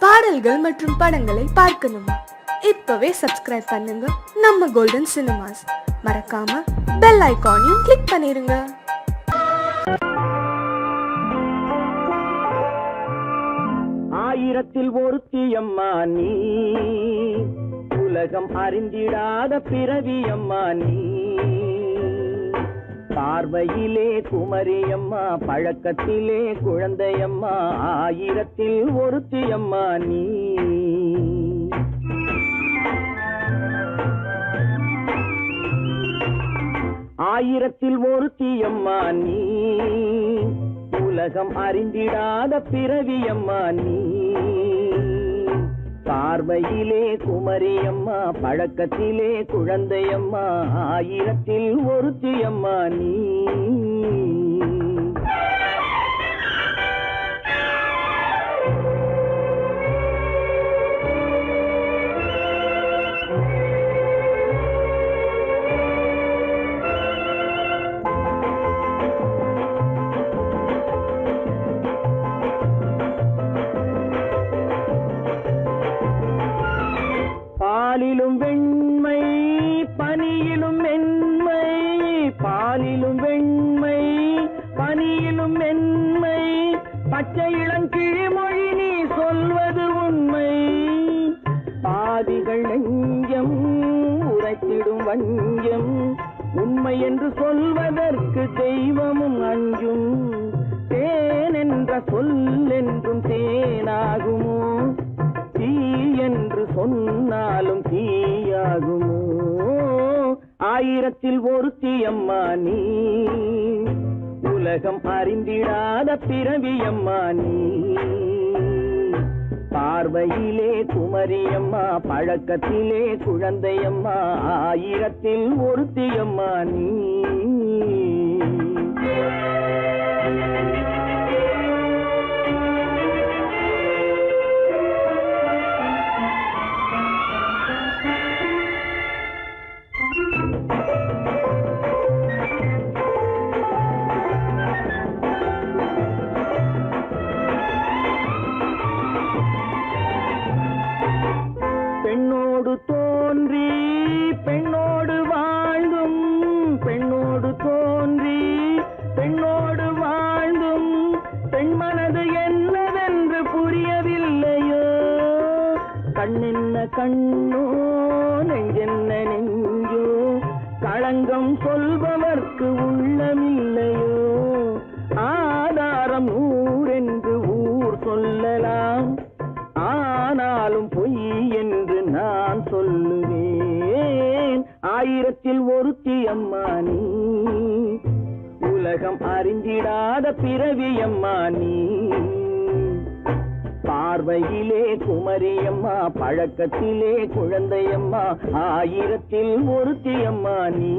பாடல்கள் மற்றும் படங்களை பார்க்கணுமா? இப்பவே சப்ஸ்கிரைப் பண்ணுங்க நம்ம கோல்டன் சினிமாஸ். மறக்காம பெல் ஐகானையும் கிளிக் பண்ணிருங்க. ஆயிரத்தில் ஒருத்தியம்மா நீ, உலகம் அறிந்திடாத பிறவியம்மா நீ. பார்வையிலே குமரியம்மா, பழக்கத்திலே குழந்தையம்மா, ஆயிரத்தில் ஒருத்தியம்மா நீ. ஆயிரத்தில் ஒருத்தியம்மா நீ, உலகம் அறிந்திடாத பிறவியம்மா நீ. பார்வையிலே குமரியம்மா, பழக்கத்திலே குழந்தையம்மா, ஆயிரத்தில் ஒருத்தியம்மா நீ. பாலிலும் வெண்மை, பனியிலும் மென்மை, பாலிலும் வெண்மை, பனியிலும் மென்மை, பச்சை இளங்கிழிமொழி நீ சொல்வது உண்மை. பாதிகள் நெஞ்சம் உரைத்திடும் வஞ்சம், உண்மை என்று சொல்வதற்கு தெய்வமும் அஞ்சும். தேன் என்ற சொல் என்றும் தேனாகுமோ, தீ என்று சொன்னாலும் தீயாகுமோ. ஆயிரத்தில் ஒருத்தியம்மா நீ, உலகம் அறிந்திடாத பிறவியம்மா நீ. பார்வையிலே குமரியம்மா, பழக்கத்திலே குழந்தையம்மா, ஆயிரத்தில் ஒருத்தியம்மா நீ. பெண்ணோடு தோன்றி பெண்ணோடு வாழ்ந்தும், பெண்ணோடு தோன்றி பெண்ணோடு வாழ்ந்தும், பெண் மனது என்னவென்று புரியவில்லையோ. கண்ணென்ன கண்ணோ, நெஞ்சென்ன நெஞ்சோ, களங்கம் சொல்பவர்க்கு உள்ளமில்லையோ. ஆதாரம் ஊரென்று ஊர் சொல்லலாம், ஆனாலும் பொய் என்று நான் சொல்லுவேன். ஆயிரத்தில் ஒருத்தியம்மா நீ, உலகம் அறிந்திடாத பிறவியம்மா நீ. பார்வையிலே குமரியம்மா, பழக்கத்திலே குழந்தையம்மா, ஆயிரத்தில் ஒருத்தியம்மா நீ.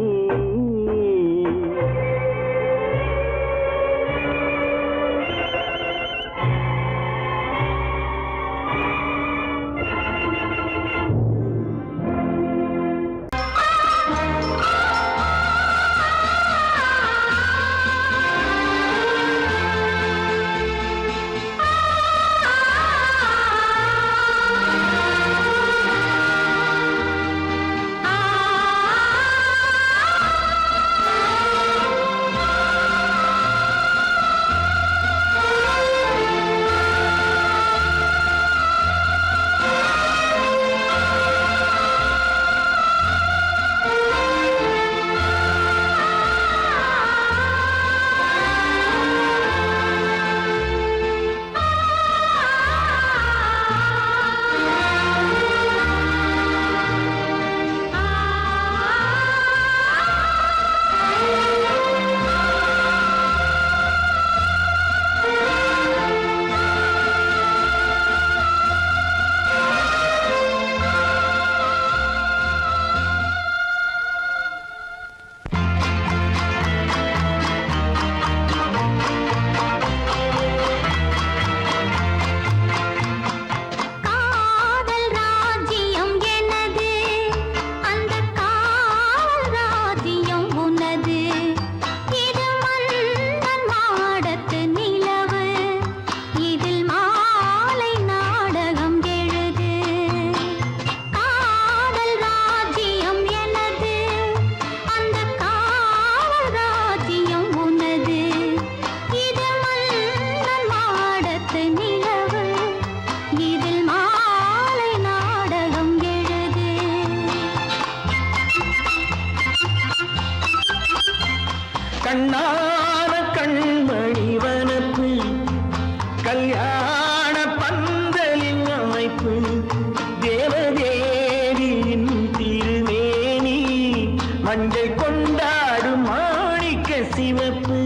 மஞ்சள் கொண்டாடும் மாணிக்க சிவப்பு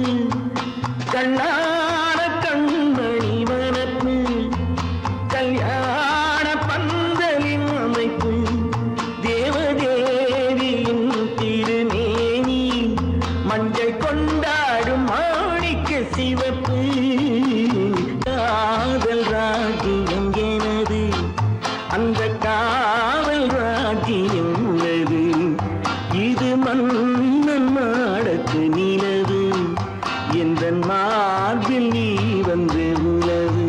கண்ணான கண்மணி வனப்பு கல்யாண பந்தலின் அமைப்பு தேவதேவியின் திருமேனி மஞ்சள் கொண்டாடும் மாணிக்க சிவப்பு காதல் ராஜ்யம் எனது அந்த காவல் ராஜ்யம் உள்ளது இது மன்னன் மாடத்து நிலவு எந்த மார்பில் நீ வந்து உலவு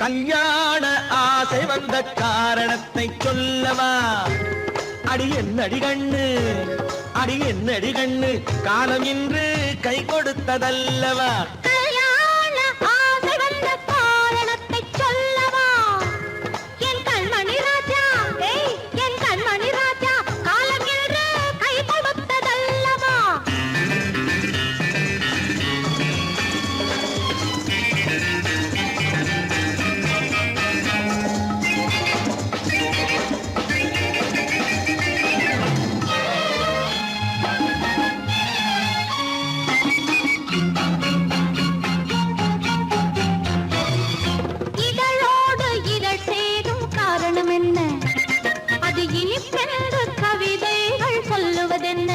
கல்யாண ஆசை வந்த காரணத்தை சொல்லவா? அடி என்னடி கண்ணு, அடி என்னடி கண்ணு, காலம் இன்று கை கொடுத்ததல்லவா? கல்யாண ஆசை வந்த காரணத்தை சொல்லவா? என் கண்மணி ராஜா, என் கண்மணி ராஜா, காலம் இன்று கை கொடுத்ததல்லவா? இனிப்பென்று கவிதைகள் சொல்லுவதென்ன?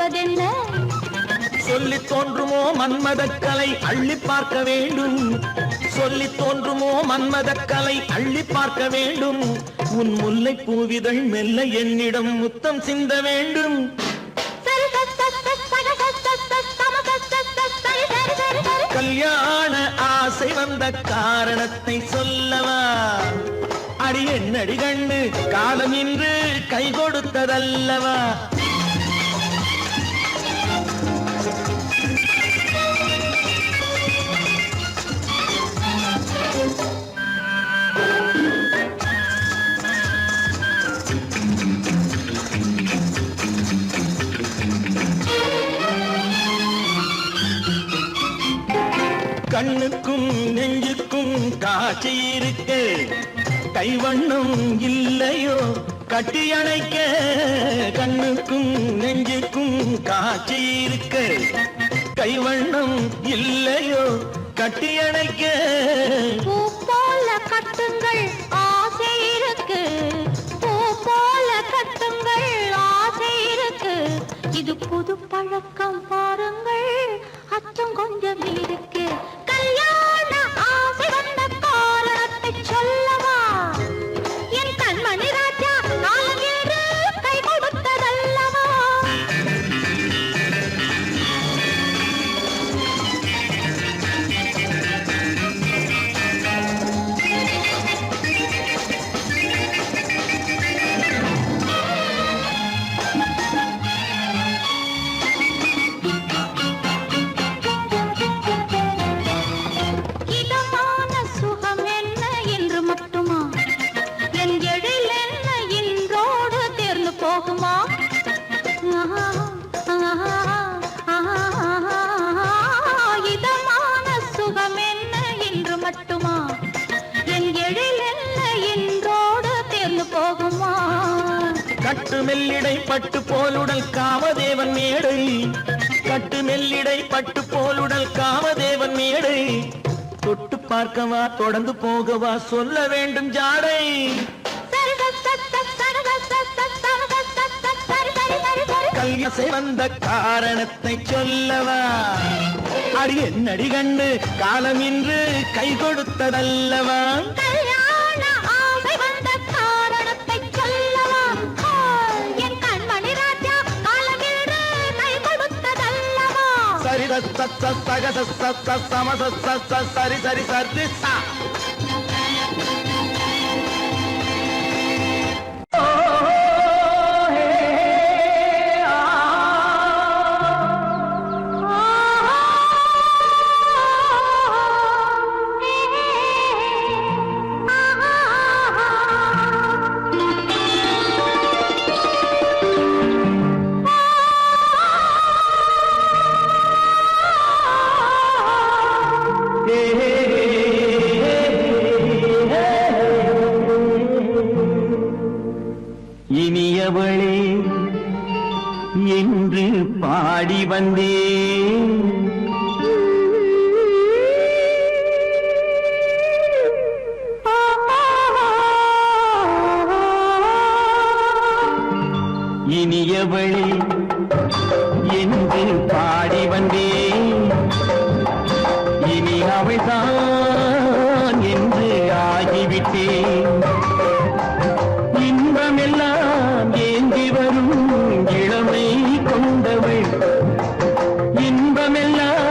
சொல்வதென்ன? சொல்லி தோன்றுமோ மன்மதக்கலை அள்ளி பார்க்க வேண்டும். சொல்லி தோன்றுமோ மன்மதக்கலை அள்ளி பார்க்க வேண்டும். உன் முல்லை பூவிதழ் மெல்ல என்னிடம் முத்தம் சிந்த வேண்டும். கல்யாண ஆசை வந்த காரணத்தை சொல்லவா? அடி என்னடி கண்ணு காலம் இன்று கை கொடுத்ததல்லவா? கண்ணுக்கும் நெஞ்சுக்கும் காட்சி இருக்க கைவண்ணம் இல்லையோ கட்டி அணைக்க. கண்ணுக்கும் நெஞ்சுக்கும் காட்சி இருக்க கைவண்ணம் இல்லையோ கட்டி அணைக்க. பூ போல கட்டுங்கள் ஆசை இருக்கு, பூ போல கட்டுங்கள் ஆசை இருக்கு. இது புது பழக்கம் பாருங்கள், அச்சம் கொஞ்சம் இருக்கு. கல்யாண ஆசை வந்த காரணத்தை சொல்லவா? என் கண்மணி ராஜா காலம் என்று கை கொடுத்ததல்லவா? இதமான சுகம் என்ன என்று மட்டுமா? என் எழில் என்ன இன்றோடு தேர்ந்து போகுமா? இதமான சுகம் என்ன என்று மட்டுமா? என் எழில் என்ன இன்றோடு தேர்ந்து போகுமா? கட்டு மெல்லிடை பட்டு போலுடல் காமதேவன் மேடை. கட்டு மெல்லிடை பட்டு போலுடல் காமதேவன் மேடை. தொட்டு பார்க்கவா தொடர்ந்து போகவா சொல்ல வேண்டும் ஜாடை. கல்யாசை வந்த காரணத்தை சொல்லவா? அடி என்னடி கண்டு காலம் இன்று கை கொடுத்ததல்லவா? கல்யாண ஆசை வந்த காரணத்தை சொல்லவா? என் கண்மணி ராஜா காலம் என்று கை கொடுத்ததல்லவா? சரி சக சம சரி சரி சரி சா. இனியவளே என்று பாடி வந்தேன். இனியவளே என்று பாடி வந்தேன். இனி அவள்தான் என்று ஆகிவிட்டேன். இன்பமெல்லாம் ஏந்தி வரும் இளமை கொண்டவள். இன்பமெல்லாம்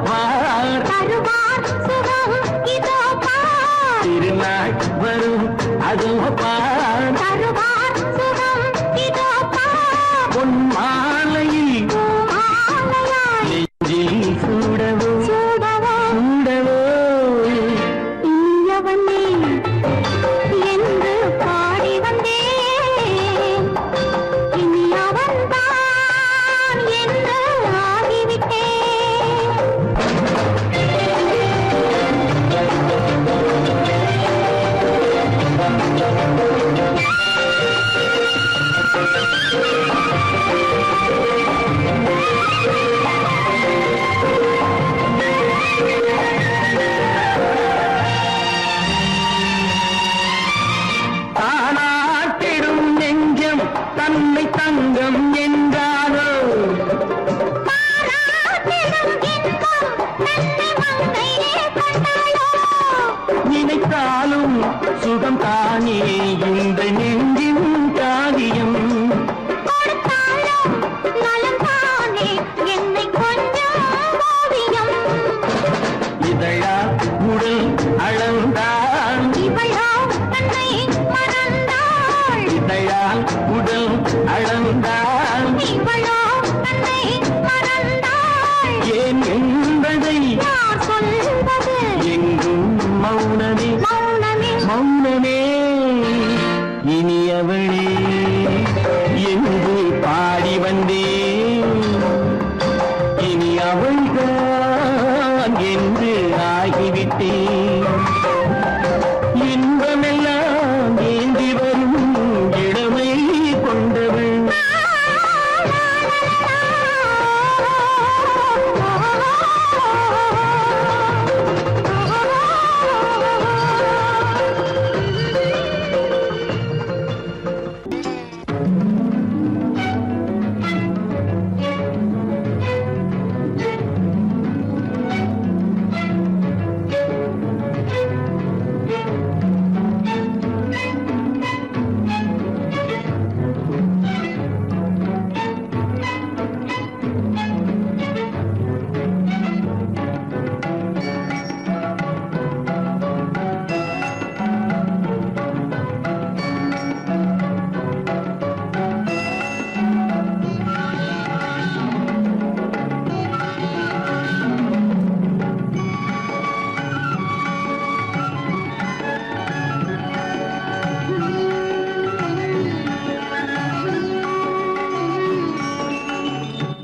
பார் தருவார் சுகம் இதோ பார் திருநாள் வரும் அதோ பார் தருவார் சுகம் இதோ பார் பொன் மாலையில் மாலையாய் நெஞ்சில் சூடவோ சூடவோ சூடவோ இனியவனே என்று பாடி வந்தேன் இனி அவன்தான் என்று ஆகிவிட்டேன் தானாட்டிடும் நெஞ்சம் தன்னை தங்கம் என்றாரோ பாராட்டிடும் இன்பம் தன்னை மங்கையே கண்டாளோ நினைத்தாலும் சுகம் தானே இந்த நெஞ்சின் காரியம் கொடுத்தாலும் நலம் தானே என்னை கொஞ்சம் ஓவியம் இதழா உடல் அளந்தான் இவளோ தன்னை மறந்தாள் இதழால் உடல் அளந்தான் இவளோ தன்னை மறந்தாள் ஏன் என்பதை யார் சொல்வது எங்கும் மௌனமே மௌனமே மௌனமே இனியவளே என்று பாடி வந்தேன் இனி அவள்தான் என்று ஆகிவிட்டேன் இன்பமெல்லாம் ஏந்தி வரும் இளமை கொண்டவள்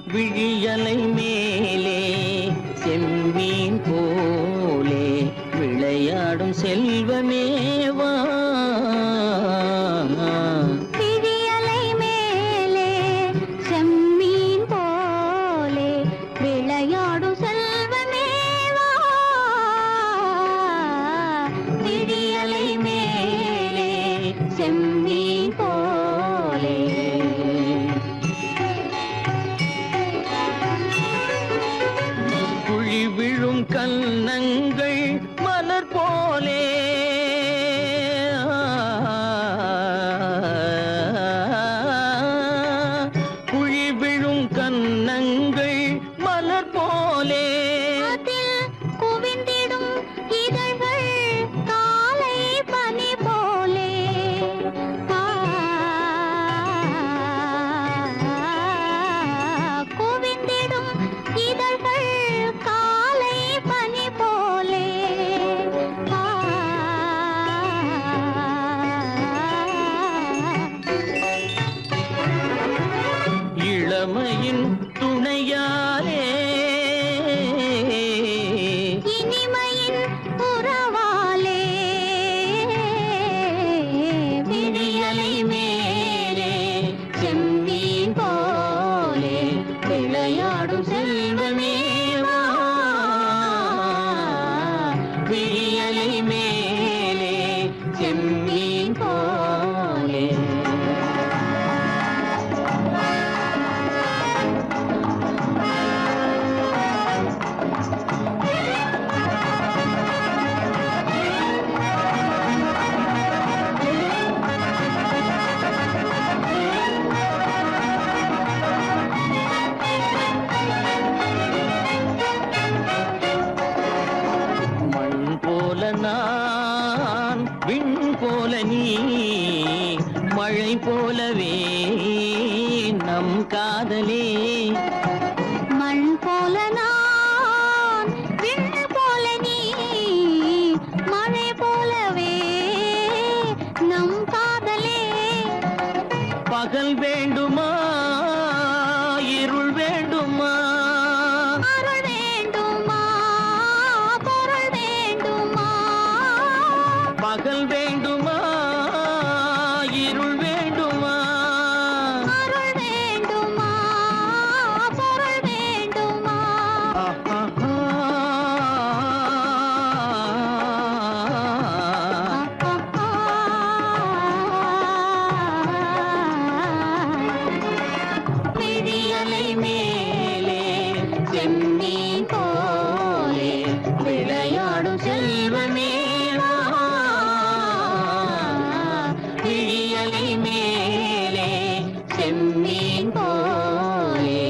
விழியலை மேலே செம்மீன் போலே விளையாடும் செல்வமேவா விழியலை மேலே செம்மீன் போலே விளையாடும் செல்வமேவா விழியலை மேலே செம்மீன் போலே குழி விழும் கன்னங்கள் மலர் போலே குழி விழும் கன்னங்கள் மலர் போலே அதில் குவிந்திடும் இதழ்கள் காலை பனி போலே குவிந்திடும் இதழ்கள் காலை பனி போலே இளமையின் துணையாலே இனிமையின் உறவாலே விழியலை மேலே செம்மீன் போலே விளையாடும் செல்வமேவா விழியலை மேலே செம்மீன் போலே மழை போலவே நம் காதலே மண் போல நான் விண் போல நீ மழை போலவே நம் காதலே பகல் வேண்டுமா இருள் வேண்டுமா அருள் வேண்டுமா பொருள் வேண்டுமா பகல் வேண்டுமா இருள் வேண்டுமா அருள் வேண்டுமா பொருள் வேண்டுமா விழியலை மேலே செம்மீன் போலே விளையாடும் செல்வமே வா. விழியலை மேலே செம்மீன் போலே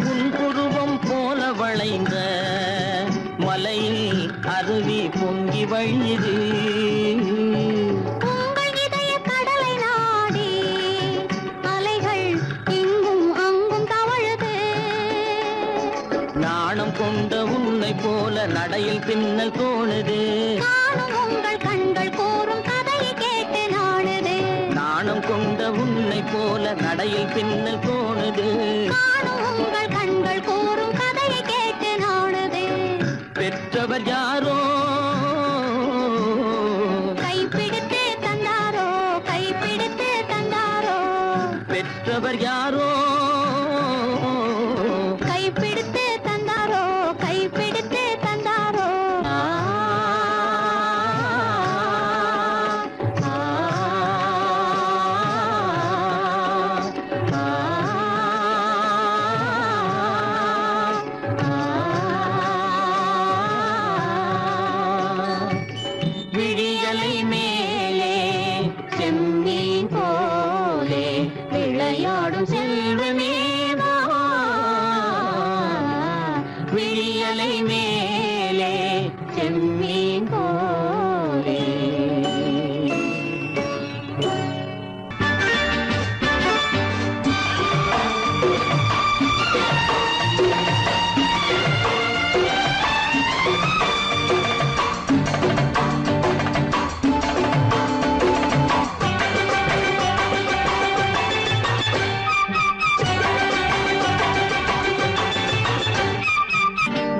புன்புருவம் போல வளைந்த மலையில் அருவி பொங்கி வழியுது உங்கள் இதய கடலை நாடி அலைகள் இங்கும் அங்கும் தவழுது நாணம் கொண்ட உன்னை போல நடையில் பின்னல் தோணுது நானும் உங்கள் கண்கள் கூறும் கதையை கேட்டு நாடுது நாணம் கொண்ட உன்னை போல நடையில் பின்னல் தோணுது நானும் உங்கள் கண்கள் கூறும் கதையை கேட்டு நாடுது பெற்றவர் யாரோ கைப்பிடித்து தந்தாரோ கைப்பிடித்து தந்தாரோ பெற்றவர் யாரோ கைப்பிடித்து தந்தாரோ கைப்பிடித்து தந்தாரோ ஆ, ஆ, ஆ, விழியலை மேலே செம்மீன் போலே விளையாடும் செல்வமே வா. விழியலை மேலே செம்மீன் போலே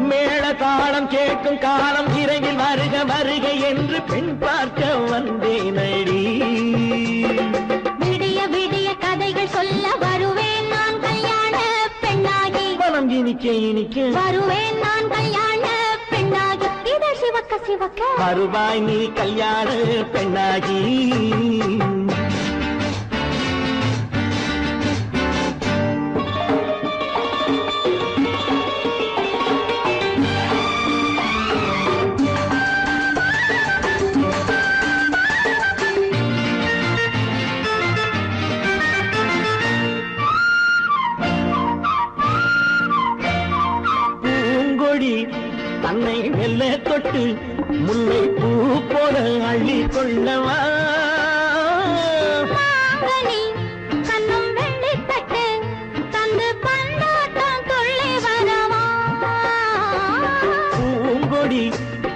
மேள தாளம் கேட்கும் காலம் விரைவில் வருக வருக என்று பெண் பார்க்க வந்தேனடி விடிய விடிய கதைகள் சொல்ல வருவேன் நான் கல்யாண பெண்ணாகி மனம் இனிக்க இனிக்க வருவேன் நான் கல்யாண பெண்ணாகி இதழ் சிவக்க சிவக்க வருவாய் நீ கல்யாண பெண்ணாகி பூங்கொடி தன்னை மெல்ல தொட்டு முல்லை பூ போல அள்ளி கொள்ளவா மாங்கனி கண்ணும் வெள்ளித்தட்டு தந்து பந்தாட்டம் துள்ளி வரவா பூங்கொடி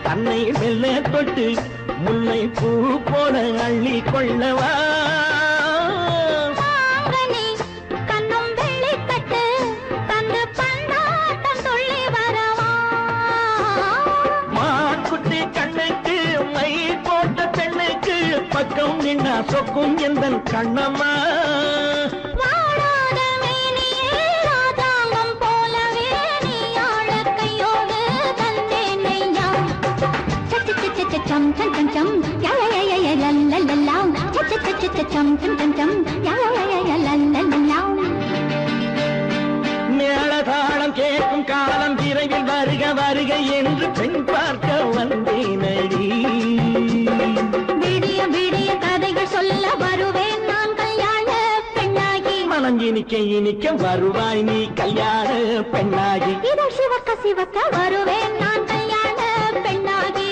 தன்னை மெல்ல தொட்டு முல்லை பூ போல அள்ளி கொள்ளவா மாங்கனி கண்ணும் வெள்ளித்தட்டு தந்து பந்தாட்டம் துள்ளி வரவா மாக்குட்டி கண்ணுக்கு மை போட்ட பெண்ணுக்கு பக்கம் நின்னா சொக்கும் எந்தன் கண்ணம்மா வாழாத மேனியே ராஜாங்கம் போலவே நீ ஆழ கையோடு தந்தேன் ஐயா சச்ச சச்ச சம் சம் சம் சம் யா யா யா யா லல்லல்லா சச்ச சச்ச சம் சம் சம் சம் யா யா யா யா லல்லல்லா வருக என்று பெண் பார்க்க வந்தேனடி. விடிய விடிய கதைகள் சொல்ல வருவேன் நான் கல்யாண பெண்ணாகி. மனம் இனிக்க இனிக்க வருவாய் நீ கல்யாண பெண்ணாகி. இதழ் சிவக்க சிவக்க வருவேன் நான் கல்யாண பெண்ணாகி.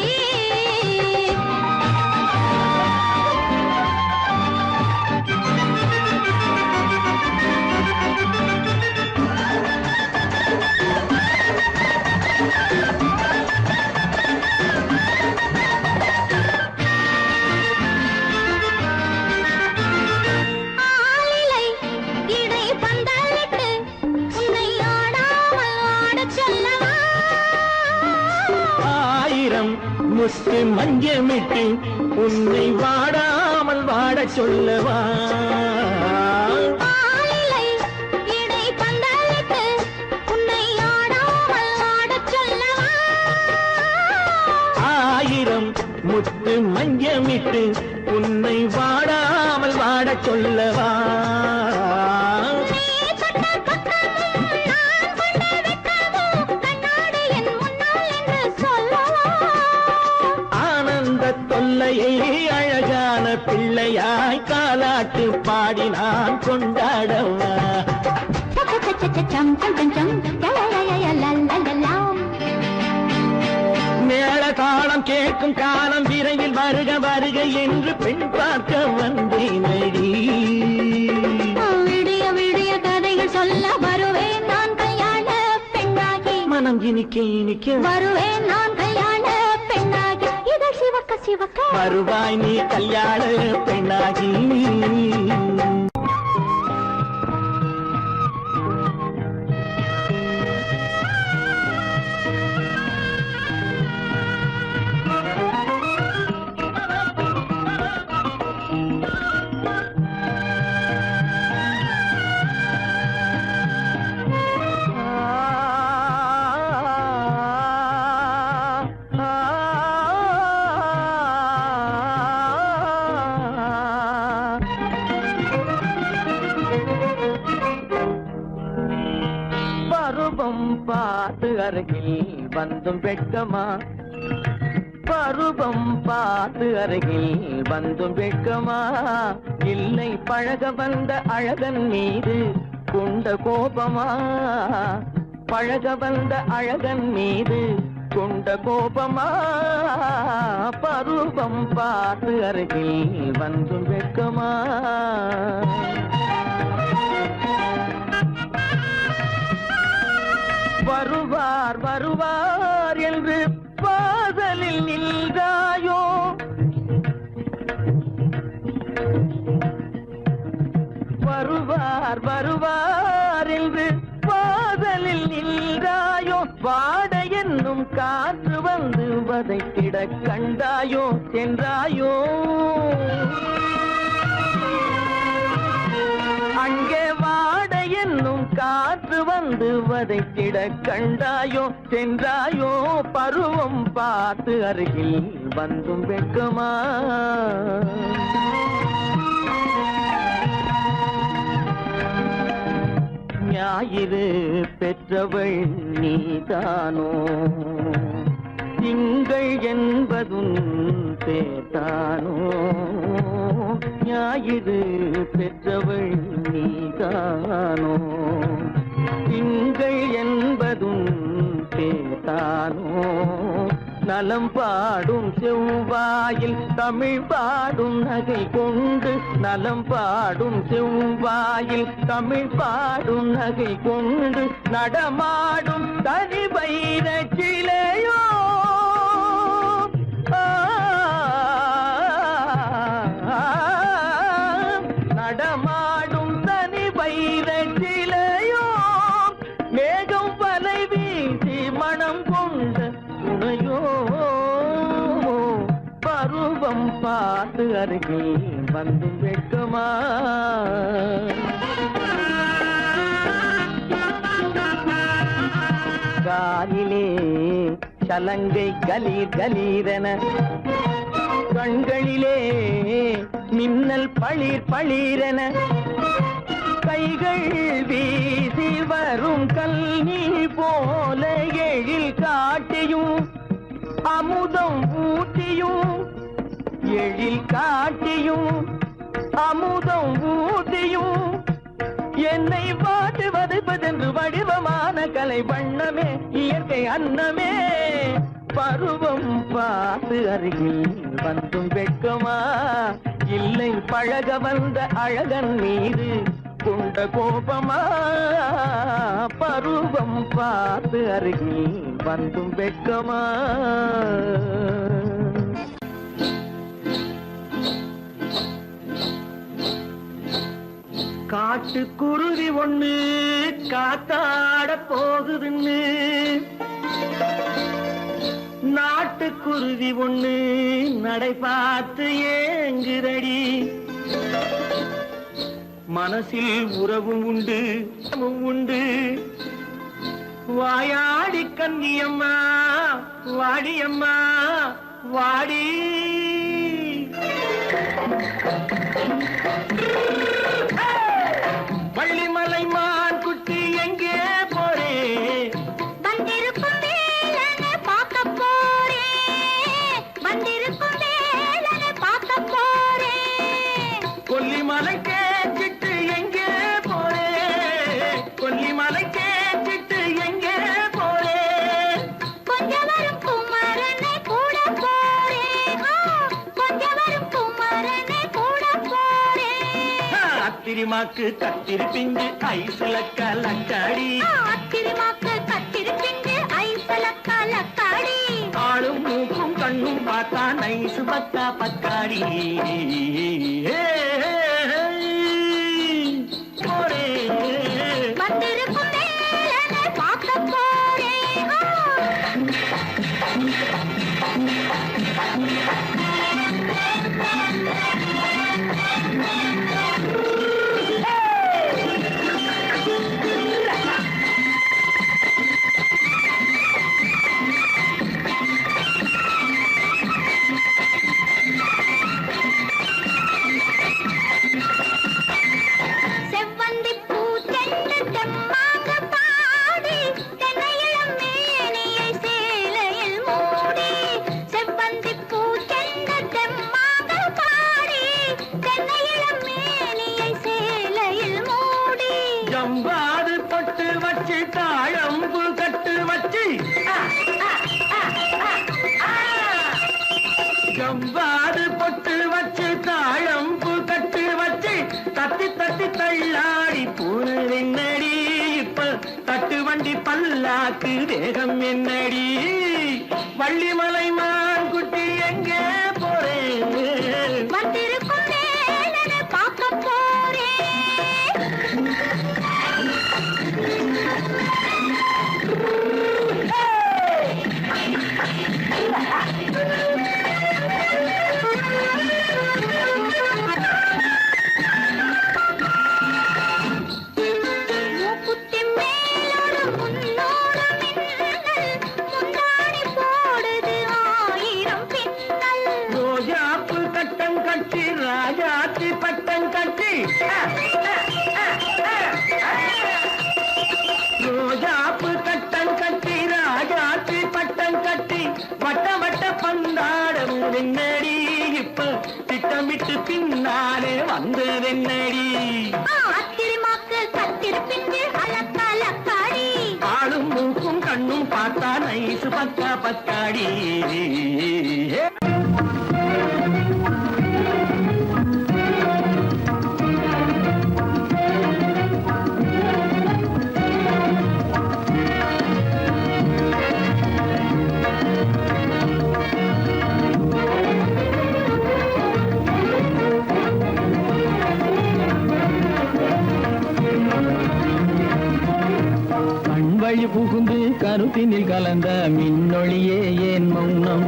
ஆளிலை இடை பந்தலிட்டு உன்னை ஆடாமல் ஆடச் சொல்லவா. ஆயிரம் முத்து மஞ்சமிட்டு உன்னை வாடாமல் வாடச் சொல்லவா. ஆளிலை இடை பந்தலிட்டு உன்னை ஆடாமல் ஆடச் சொல்லவா. ஆயிரம் முத்து மஞ்சமிட்டு உன்னை வாடாமல் வாடச் சொல்லவா. நீ தொட்ட பக்கமும் நான் கொண்ட வெட்கமும் கண்ணாடி என் முன்னால் என்று சொல்லவா. ஆனந்த தொல்லையை அழகான பிள்ளையாய் காலாட்டு பாடி நான் கொண்டாடவா. சம் சம் சம் சம் லலலலலலலலாம். மேள தாளம் கேட்கும் காலம் விரைவில் வருக வருக என்று பெண் பார்க்க வந்தேனடி. விடிய விடிய கதைகள் சொல்ல வருவேன் நான் கல்யாண பெண்ணாகி. மனம் இனிக்க இனிக்க வருவேன் நான் கல்யாண பெண்ணாகி. இதழ் சிவக்க சிவக்க வருவாய் நீ கல்யாண பெண்ணாகி. பருவம் பார்த்து அருகில் வந்தும் வெட்கமா. பருவம் பார்த்து அருகில் வந்தும் வெட்கமா. இல்லை பழக வந்த அழகன் மீது கொண்ட கோபமா. பழக வந்த அழகன் மீது கொண்ட கோபமா. பருவம் பார்த்து அருகில் வந்தும் வெட்கமா. வருவார் வருவார் என்று வாசலில் நின்றாயோ. வருவார் வருவார் என்று வாசலில் நின்றாயோ. வாட என்னும் காற்று வந்து வதைத்திட கண்டாயோ சென்றாயோ. அங்கே வாட என்னும் காற்று வந்து வதைத்திட கண்டாயோ சென்றாயோ. பருவம் பார்த்து அருகில் வந்தும் வெட்கமா. ஞாயிறு பெற்றவள் நீதானோ. திங்கள் என்பதும் பேத்தானோ. ஞாயிறு பெற்றவள் நீதானோ. திங்கள் என்பதும் பேத்தானோ. நலம் பாடும் செவ்வாயில் தமிழ் பாடும் நகை கொண்டு. நலம் பாடும் செவ்வாயில் தமிழ் பாடும் நகை கொண்டு. நடமாடும் தனி வைர சிலையோ. நடமாடும் தனி வைர சிலையோ. மேகம் வலை வீசி மனம் கொண்ட துணையோ. பருவம் பார்த்து அருகில் வந்து வெட்கமா. காலிலே சலங்கை கலீர் கலீரென. கண்களிலே மின்னல் பளிர் பளிரென. கைகள் வீசி வரும் கல்நீர் போல எழில் காட்சி காட்டியும் அமுதம் ஊட்டியும் எழில் காட்டியும் அமுதம் ஊட்டியும் என்னை பாட்டு வதைப்பதென்று வடிவமான கலை வண்ணமே இயற்கை அன்னமே பருவம் பார்த்து அருகில் வந்தும் வெட்கமா இல்லை பழக வந்த அழகன் மீது கொண்ட கோபமா பருவம் பார்த்து அருகில் வந்தும் வெட்கமா காட்டுக்குருவி ஒண்ணு காத்தாட போகுதுன்னு நாட்டுக்குருவி ஒண்ணு நடை பார்த்து ஏங்குதடி மனசில் உறவும் உண்டு உண்டு வாயாடி கன்னியம்மா வாடியம்மா வாடி வள்ளிமலை மான் குட்டி எங்கே போறே வந்திருக்கும் வேலனை பார்க்க போறேன் வந்திருக்கும் வேலனை பார்க்க போறேன் கொல்லிமலை கேட்டுட்டு எங்கே போறே கொல்லிமலை கேட்டுட்டு எங்கே போறே கொஞ்சம் வரும் குமரனை கூட போறேன் கொஞ்சம் வரும் குமரனை கூட போறேன் அத்திரிமாக்கு கத்திரி பிஞ்சு ஐசுல கலக்காடி அத்திரிமாக்கு கத்திரி பிஞ்சு ஐசல கலக்காடி ஆளும் மூக்கும் கண்ணும் பார்த்தா நைசு பக்கா பக்காடி போரே வந்திருக்கும் வேலனை பார்க்க போறேன் செவ்வந்தி பூ தென்ன தெம்மாக பாடி தென்னையிளம் மேனியை சேலையில் மூடி செவ்வந்தி பூ தென்ன தெம்மாக பாடி தென்னையிளம் மேனியை சேலையில் மூடி ஜம்பாது பொட்டு வச்சு தாழம்பு கட்டு வச்சு ஜம்பாது பொட்டு வச்சு தாழம்பு கட்டு வச்சு தட்டி தட்டி தள்ளாடி பூரு என்னடி இப்ப தட்டு வண்டி பல்லாக்கு வேகம் என்னடி வள்ளிமலை மான் குட்டி எங்கே போறேன் வந்திருக்கும் வேலனை பார்க்க போறேன் மூக்குத்தி மேலோடு முன்னோடு மின்னல் முந்தாடி போடுது ஆயிரம் பின்னல் ரோஜாப்பு கட்டம் கட்டி ராஜாத்தி பட்டம் கட்டி ரோஜாப்பு கட்டம் கட்டி ராஜாத்தி பட்டம் கட்டி வட்ட வட்ட பந்தாடம் வெண்ணடி இப்ப திட்டமிட்டு பின்னாலே வந்ததென்னடி அத்திரிமாக்கு கத்திரி பிஞ்சு அலக்காடி ஆளும் மூக்கும் கண்ணும் பார்த்தா நைசு பக்கா பக்காடி கண்வழி புகுந்து கருத்தினில் கலந்த மின்னொளியே ஏன் மௌனம்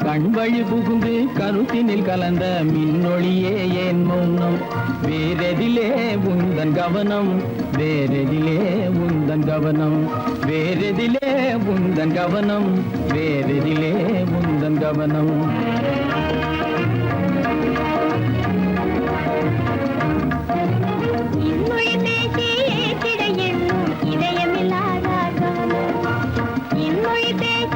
கண்வழி புகுந்து கருத்தினில் கலந்த மின்னொளியே ஏன் மௌனம் வேறெதிலே உந்தன் கவனம் வேறெதிலே உந்தன் கவனம் வேறெதிலே உந்தன் கவனம் வேறெதிலே உந்தன் கவனம் இன்மொழி பேசி ஏற்றிட எண்ணும் இதயமில்லாதார் காலம் இன்மொழி பேசி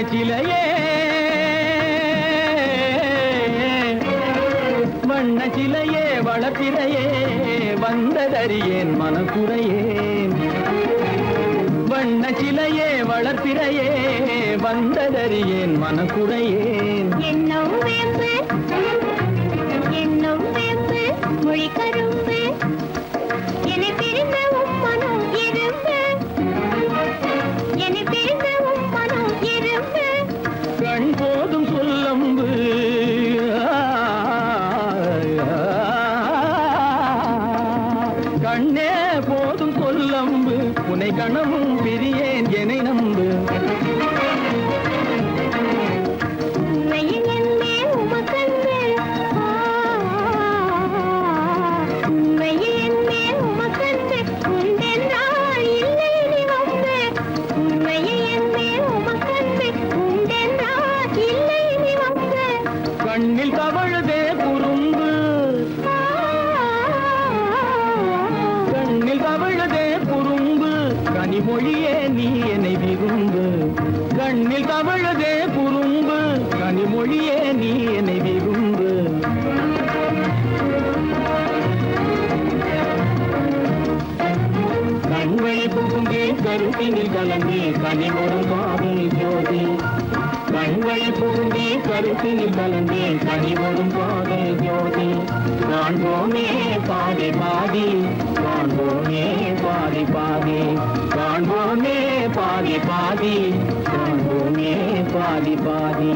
சிலையே வண்ண சிலையே வளர்ப்பிறையே வந்ததறியேன் மனக்குறையேன் வண்ண சிலையே வளர்ப்பிறையே வந்ததறியேன் மனக்குறையேன் என்னும் வேம்பு மொழி கரும்பு என்னை பிரிந்த உம்மனும் இரும்பு என்னை பிரிந்த உம்மனும் இரும்பு கண் போதும் சொல்லம்பு கண்ணே போதும் சொல்லம்பு உனை கணமும் பிரியேன் என்னை நம்பு உண்மையில் என்னே உமக்கன்று உண்மையில் என்னே உமக்கன்று உண்டென்றால் இல்லை நீ வம்பு உண்மையில் என்னே உமக்கன்று உண்டென்றால் இல்லை நீ வம்பு கண்ணில் தவழுதே குறும்பு கண்ணில் தவழுதே குறும்பு கனிமொழியே நீ என்னை விரும்பு கண்ணில் தவழுதே குறும்பு கனிமொழியே நீ என்னை விரும்பு கண்வழி புகுந்தே கருத்தினில் கலந்தே கனிமொரு காதல் ஜோதி கண்வழி புகுந்தே கருத்தினில் கலந்தே கனிமொரும் காதல் ஜோதி காண்போமே பாதி பாதி காண்போமே பாதி பாதி காண்போமே பாதி பாதி காண்போமே பாதி பாதி